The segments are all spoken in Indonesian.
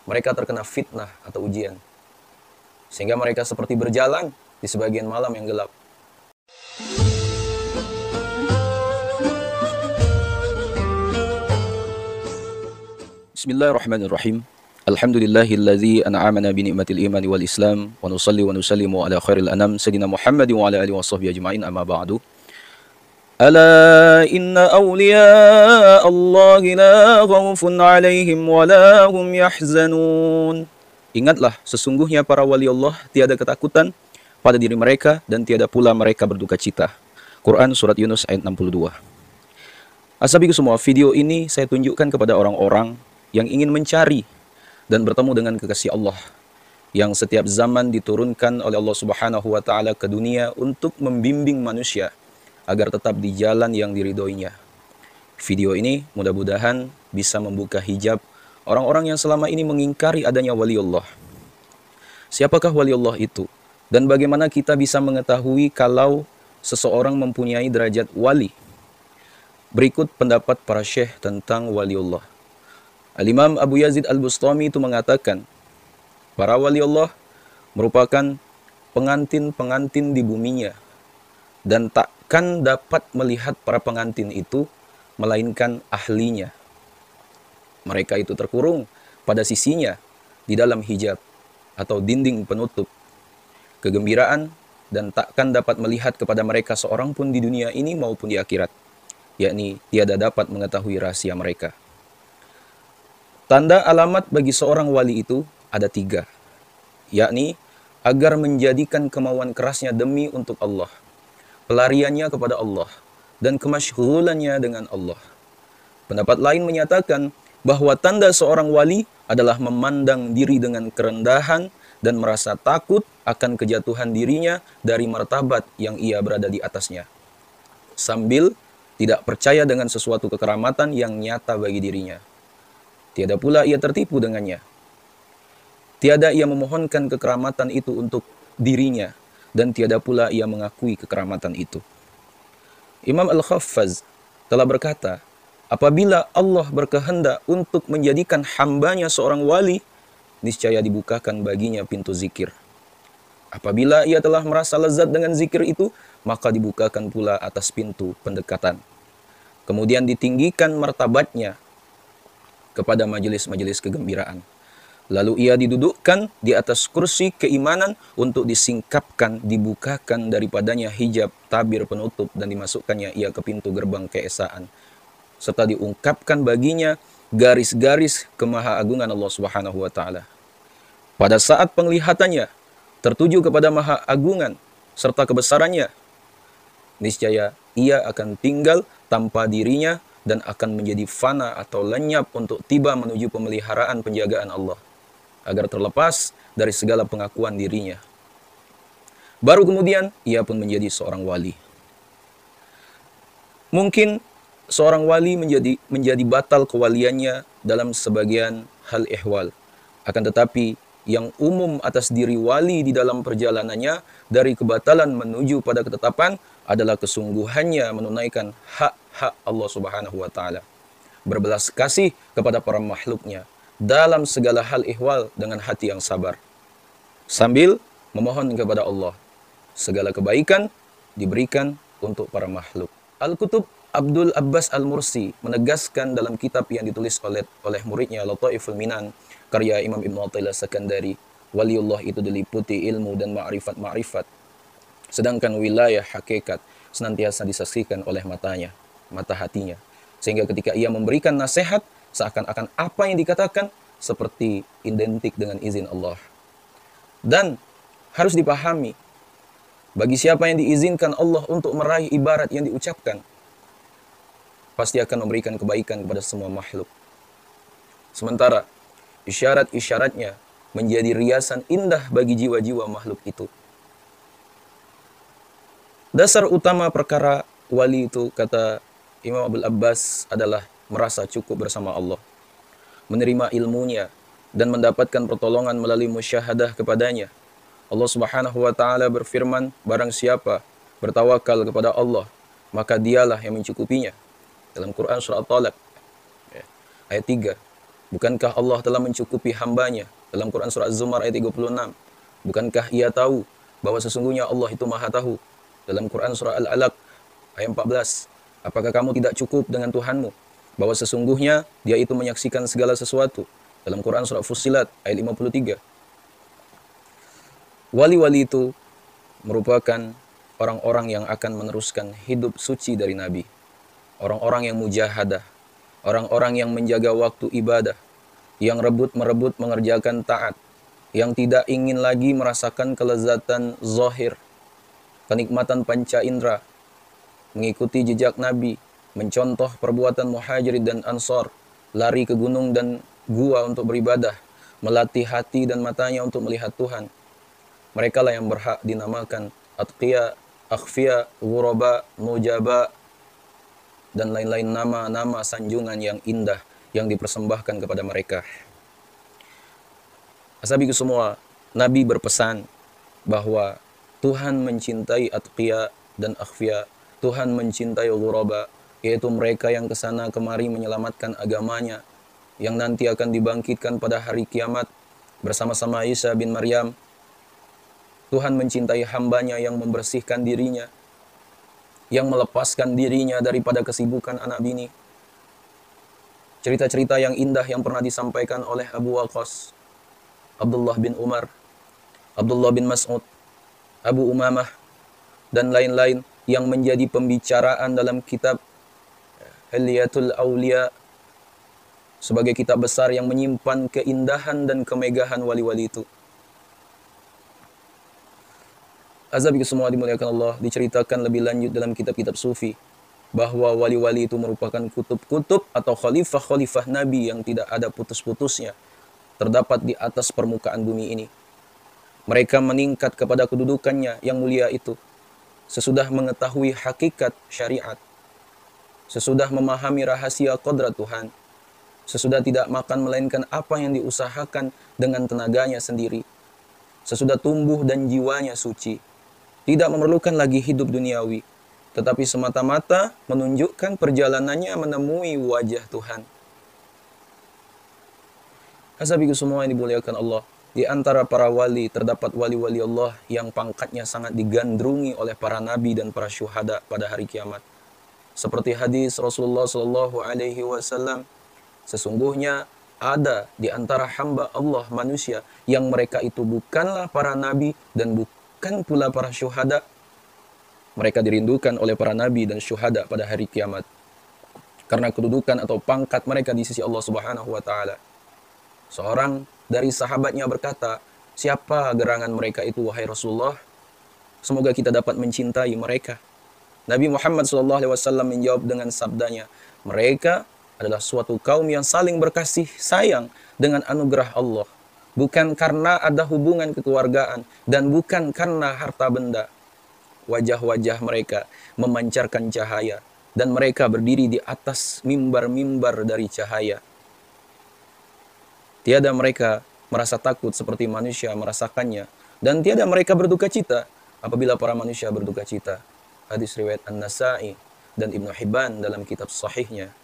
mereka terkena fitnah atau ujian. Sehingga mereka seperti berjalan di sebagian malam yang gelap. Bismillahirrahmanirrahim. Alhamdulillahilladzi an'amana bi ni'matil imani wal islam wa nusalli wa nusallimu ala khairil anam sayyidina Muhammadin wa ala alihi washabbihi ajma'in amma ba'du. Ala inna awliya Allah la khaufun 'alaihim wa la hum yahzanun. Ingatlah, sesungguhnya para wali Allah tiada ketakutan pada diri mereka dan tiada pula mereka berduka cita. Quran surat Yunus ayat 62. Asabiku semua, video ini saya tunjukkan kepada orang-orang yang ingin mencari dan bertemu dengan kekasih Allah yang setiap zaman diturunkan oleh Allah Subhanahu wa taala ke dunia untuk membimbing manusia agar tetap di jalan yang diridhoinya. Video ini mudah-mudahan bisa membuka hijab orang-orang yang selama ini mengingkari adanya waliullah. Siapakah waliullah itu? Dan bagaimana kita bisa mengetahui kalau seseorang mempunyai derajat wali? Berikut pendapat para syekh tentang waliullah. Al-Imam Abu Yazid Al-Bustami itu mengatakan, para waliullah merupakan pengantin-pengantin di buminya, dan takkan dapat melihat para pengantin itu melainkan ahlinya. Mereka itu terkurung pada sisinya di dalam hijab atau dinding penutup kegembiraan, dan takkan dapat melihat kepada mereka seorang pun di dunia ini maupun di akhirat, yakni tiada dapat mengetahui rahasia mereka. Tanda alamat bagi seorang wali itu ada 3, yakni agar menjadikan kemauan kerasnya demi untuk Allah, pelariannya kepada Allah, dan kemasyghulannya dengan Allah. Pendapat lain menyatakan bahwa tanda seorang wali adalah memandang diri dengan kerendahan dan merasa takut akan kejatuhan dirinya dari martabat yang ia berada di atasnya, sambil tidak percaya dengan sesuatu kekeramatan yang nyata bagi dirinya. Tiada pula ia tertipu dengannya. Tiada ia memohonkan kekeramatan itu untuk dirinya, dan tiada pula ia mengakui kekeramatan itu. Imam Al-Khaffaz telah berkata, apabila Allah berkehendak untuk menjadikan hambanya seorang wali, niscaya dibukakan baginya pintu zikir. Apabila ia telah merasa lezat dengan zikir itu, maka dibukakan pula atas pintu pendekatan. Kemudian ditinggikan martabatnya kepada majelis-majelis kegembiraan. Lalu ia didudukkan di atas kursi keimanan untuk disingkapkan, dibukakan daripadanya hijab tabir penutup, dan dimasukkannya ia ke pintu gerbang keesaan, serta diungkapkan baginya garis-garis kemahaagungan Allah Subhanahu wa taala. Pada saat penglihatannya tertuju kepada maha agungan serta kebesarannya, niscaya ia akan tinggal tanpa dirinya dan akan menjadi fana atau lenyap untuk tiba menuju pemeliharaan penjagaan Allah, agar terlepas dari segala pengakuan dirinya. Baru kemudian ia pun menjadi seorang wali. Mungkin seorang wali menjadi batal kewaliannya dalam sebagian hal ihwal. Akan tetapi yang umum atas diri wali di dalam perjalanannya dari kebatalan menuju pada ketetapan adalah kesungguhannya menunaikan hak-hak Allah Subhanahu wa taala, berbelas kasih kepada para makhluknya dalam segala hal ihwal dengan hati yang sabar, sambil memohon kepada Allah segala kebaikan diberikan untuk para makhluk. Al-Kutub Abdul Abbas Al-Mursi menegaskan dalam kitab yang ditulis oleh muridnya Lataiful Minan, karya Imam Ibn Athaillah Sakandari, waliullah itu diliputi ilmu dan ma'rifat, sedangkan wilayah hakikat senantiasa disaksikan oleh matanya, mata hatinya, sehingga ketika ia memberikan nasihat, seakan-akan apa yang dikatakan seperti identik dengan izin Allah. Dan harus dipahami, bagi siapa yang diizinkan Allah untuk meraih ibarat yang diucapkan, pasti akan memberikan kebaikan kepada semua makhluk. Sementara isyarat-isyaratnya menjadi riasan indah bagi jiwa-jiwa makhluk itu. Dasar utama perkara wali itu, kata Imam Abdul Abbas, adalah merasa cukup bersama Allah, menerima ilmunya, dan mendapatkan pertolongan melalui musyahadah kepadanya. Allah Subhanahu wa taala berfirman, barang siapa bertawakal kepada Allah, maka dialah yang mencukupinya. Dalam Quran surah At-Talaq ayat 3. Bukankah Allah telah mencukupi hambanya dalam Quran surah Az-Zumar ayat 36? Bukankah ia tahu bahwa sesungguhnya Allah itu maha tahu dalam Quran surah Al-Alaq ayat 14? Apakah kamu tidak cukup dengan Tuhanmu bahwa sesungguhnya dia itu menyaksikan segala sesuatu dalam Quran surah Fussilat ayat 53? Wali-wali itu merupakan orang-orang yang akan meneruskan hidup suci dari Nabi. Orang-orang yang mujahadah, orang-orang yang menjaga waktu ibadah, yang rebut-merebut mengerjakan taat, yang tidak ingin lagi merasakan kelezatan zahir, kenikmatan panca indera, mengikuti jejak Nabi, mencontoh perbuatan muhajirin dan ansar, lari ke gunung dan gua untuk beribadah, melatih hati dan matanya untuk melihat Tuhan. Mereka lah yang berhak dinamakan atqiya, akhfiya, ghuraba, nujaba, dan lain-lain nama-nama sanjungan yang indah yang dipersembahkan kepada mereka. Ashabiku semua, Nabi berpesan bahwa Tuhan mencintai atqiya dan akhfiya. Tuhan mencintai ghuraba, yaitu mereka yang kesana kemari menyelamatkan agamanya, yang nanti akan dibangkitkan pada hari kiamat bersama-sama Isa bin Maryam. Tuhan mencintai hambanya yang membersihkan dirinya, yang melepaskan dirinya daripada kesibukan anak bini. Cerita-cerita yang indah yang pernah disampaikan oleh Abu Waqqas, Abdullah bin Umar, Abdullah bin Mas'ud, Abu Umamah, dan lain-lain yang menjadi pembicaraan dalam kitab Hilyatul Aulia, sebagai kitab besar yang menyimpan keindahan dan kemegahan wali-wali itu. Azhabiku semua dimuliakan Allah, diceritakan lebih lanjut dalam kitab-kitab sufi bahwa wali-wali itu merupakan kutub-kutub atau khalifah-khalifah Nabi yang tidak ada putus-putusnya terdapat di atas permukaan bumi ini. Mereka meningkat kepada kedudukannya yang mulia itu sesudah mengetahui hakikat syariat, sesudah memahami rahasia kodrat Tuhan, sesudah tidak makan melainkan apa yang diusahakan dengan tenaganya sendiri, sesudah tumbuh dan jiwanya suci, tidak memerlukan lagi hidup duniawi, tetapi semata-mata menunjukkan perjalanannya menemui wajah Tuhan. Ashabiku semua yang dimuliakan Allah, di antara para wali terdapat wali-wali Allah yang pangkatnya sangat digandrungi oleh para nabi dan para syuhada pada hari kiamat. Seperti hadis Rasulullah Shallallahu Alaihi Wasallam, sesungguhnya ada di antara hamba Allah manusia yang mereka itu bukanlah para nabi dan bukan pula para syuhada. Mereka dirindukan oleh para nabi dan syuhada pada hari kiamat karena kedudukan atau pangkat mereka di sisi Allah Subhanahu wa taala. Seorang dari sahabatnya berkata, "Siapa gerangan mereka itu wahai Rasulullah? Semoga kita dapat mencintai mereka." Nabi Muhammad SAW menjawab dengan sabdanya, "Mereka adalah suatu kaum yang saling berkasih sayang dengan anugerah Allah, bukan karena ada hubungan kekeluargaan dan bukan karena harta benda. Wajah-wajah mereka memancarkan cahaya dan mereka berdiri di atas mimbar-mimbar dari cahaya. Tiada mereka merasa takut seperti manusia merasakannya, dan tiada mereka berduka cita apabila para manusia berduka cita." Hadis riwayat An-Nasa'i dan Ibnu Hibban dalam kitab sahihnya.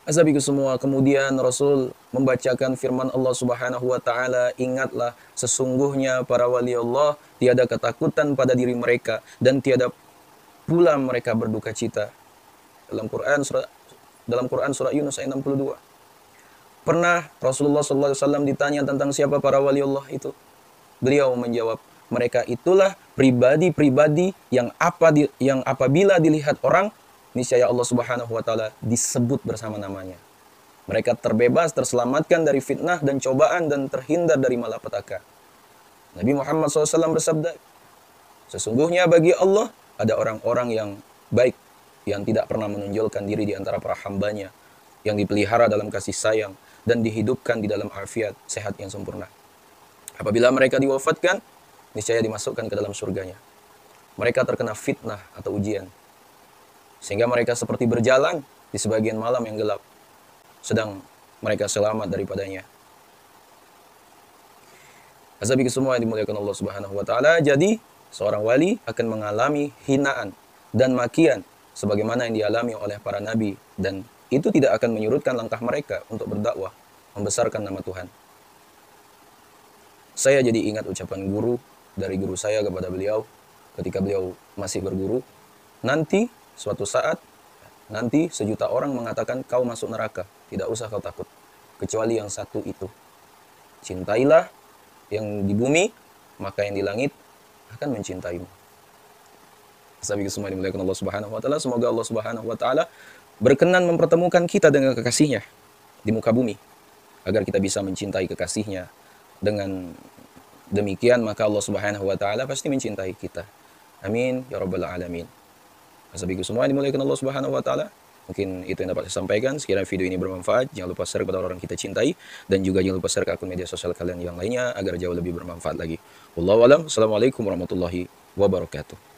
Ashabiku semua, kemudian Rasul membacakan firman Allah Subhanahu wa taala, "Ingatlah sesungguhnya para wali Allah tiada ketakutan pada diri mereka dan tiada pula mereka berduka cita." Dalam Quran surah Yunus ayat 62. Pernah Rasulullah SAW ditanya tentang siapa para wali Allah itu. Beliau menjawab, mereka itulah pribadi-pribadi yang apabila dilihat orang, niscaya Allah Subhanahu wa taala disebut bersama namanya. Mereka terbebas, terselamatkan dari fitnah dan cobaan dan terhindar dari malapetaka. Nabi Muhammad SAW bersabda, sesungguhnya bagi Allah ada orang-orang yang baik, yang tidak pernah menonjolkan diri di antara para hambanya, yang dipelihara dalam kasih sayang dan dihidupkan di dalam afiat sehat yang sempurna. Apabila mereka diwafatkan, niscaya dimasukkan ke dalam surganya. Mereka terkena fitnah atau ujian, sehingga mereka seperti berjalan di sebagian malam yang gelap, sedang mereka selamat daripadanya. Ashabiku semua yang dimuliakan Allah Subhanahu wa taala, jadi seorang wali akan mengalami hinaan dan makian sebagaimana yang dialami oleh para nabi dan itu tidak akan menyurutkan langkah mereka untuk berdakwah, membesarkan nama Tuhan. Saya jadi ingat ucapan guru dari guru saya kepada beliau ketika beliau masih berguru, nanti suatu saat, nanti 1.000.000 orang mengatakan kau masuk neraka, tidak usah kau takut, kecuali yang satu itu. Cintailah yang di bumi, maka yang di langit akan mencintaimu. Sahabat semua dimuliakan Allah Subhanahu wa taala, semoga Allah Subhanahu wa taala berkenan mempertemukan kita dengan kekasihnya di muka bumi, agar kita bisa mencintai kekasihnya. Dengan demikian maka Allah Subhanahu wa taala pasti mencintai kita. Amin ya rabbal alamin. Sahabat semua dimuliakan Allah Subhanahu wa taala. Mungkin itu yang dapat saya sampaikan. Sekiranya video ini bermanfaat, jangan lupa share kepada orang kita cintai, dan juga jangan lupa share ke akun media sosial kalian yang lainnya agar jauh lebih bermanfaat lagi. Wallahu a'lam. Assalamualaikum warahmatullahi wabarakatuh.